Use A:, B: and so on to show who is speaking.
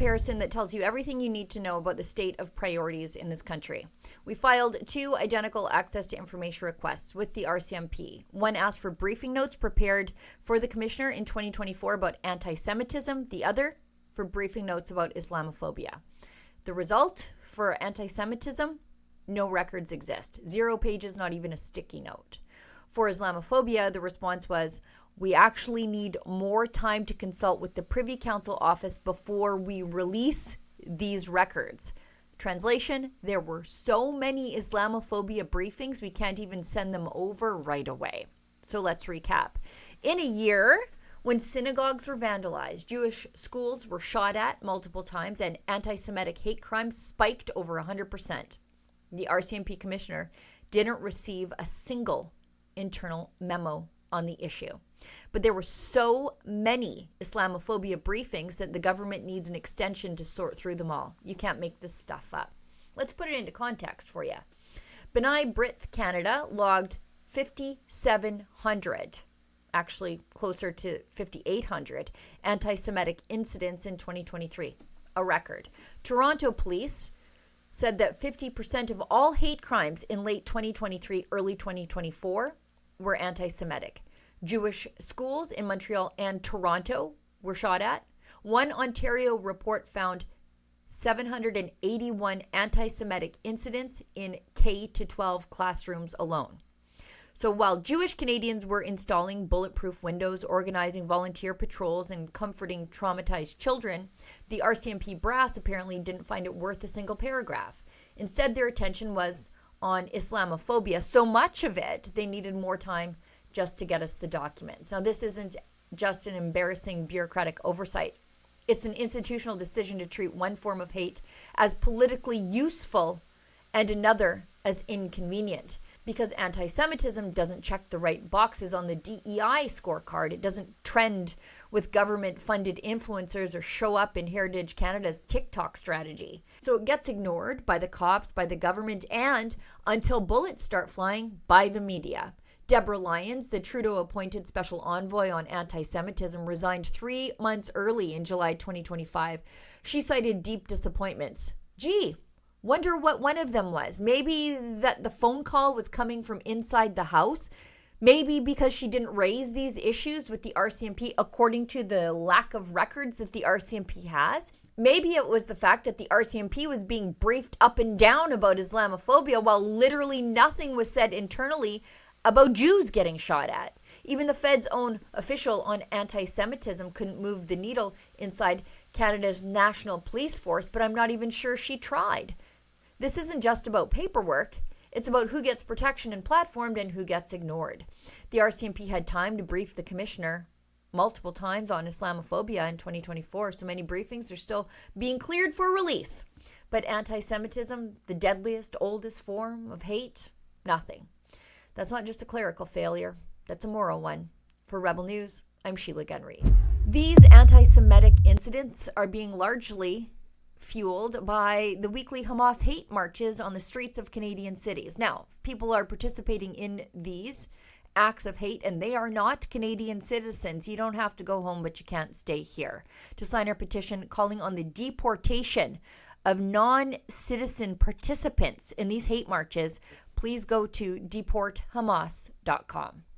A: comparison that tells you everything you need to know about the state of priorities in this country. We filed 2 identical access to information requests with the RCMP. One asked for briefing notes prepared for the commissioner in 2024 about anti-Semitism, the other for briefing notes about Islamophobia. The result for anti-Semitism, no records exist. 0 pages, not even a sticky note. For Islamophobia, the response was, we actually need more time to consult with the Privy Council office before we release these records. Translation, there were so many Islamophobia briefings, we can't even send them over right away. So let's recap. In a year, when synagogues were vandalized, Jewish schools were shot at multiple times, and anti-Semitic hate crimes spiked over 100%. The RCMP commissioner didn't receive a single internal memo on the issue. But there were so many Islamophobia briefings that the government needs an extension to sort through them all. You can't make this stuff up. Let's put it into context for you. B'nai B'rith Canada logged 5,700, actually closer to 5,800, anti-Semitic incidents in 2023, a record. Toronto police said that 50% of all hate crimes in late 2023, early 2024 were anti-Semitic. Jewish schools in Montreal and Toronto were shot at. One Ontario report found 781 anti-Semitic incidents in K-12 classrooms alone. So while Jewish Canadians were installing bulletproof windows, organizing volunteer patrols, and comforting traumatized children, the RCMP brass apparently didn't find it worth a single paragraph. Instead, their attention was on Islamophobia. So much of it, they needed more time just to get us the documents. Now, this isn't just an embarrassing bureaucratic oversight. It's an institutional decision to treat one form of hate as politically useful and another as inconvenient. Because anti-Semitism doesn't check the right boxes on the DEI scorecard. It doesn't trend with government-funded influencers or show up in Heritage Canada's TikTok strategy. So it gets ignored by the cops, by the government, and until bullets start flying, by the media. Deborah Lyons, the Trudeau-appointed special envoy on anti-Semitism, resigned 3 months early in July 2025. She cited deep disappointments. Wonder what one of them was. Maybe that the phone call was coming from inside the house. Maybe because she didn't raise these issues with the RCMP according to the lack of records that the RCMP has. Maybe it was the fact that the RCMP was being briefed up and down about Islamophobia while literally nothing was said internally about Jews getting shot at. Even the Fed's own official on anti-Semitism couldn't move the needle inside Canada's National Police Force, but I'm not even sure she tried. This isn't just about paperwork. It's about who gets protection and platformed and who gets ignored. The RCMP had time to brief the commissioner multiple times on Islamophobia in 2024, so many briefings are still being cleared for release. But anti-Semitism, the deadliest, oldest form of hate, nothing. That's not just a clerical failure. That's a moral one. For Rebel News, I'm Sheila Gunry. These anti-Semitic incidents are being largely fueled by the weekly Hamas hate marches on the streets of Canadian cities. Now, people are participating in these acts of hate, and they are not Canadian citizens. You don't have to go home, but you can't stay here. To sign our petition calling on the deportation of non-citizen participants in these hate marches, please go to deporthamas.com.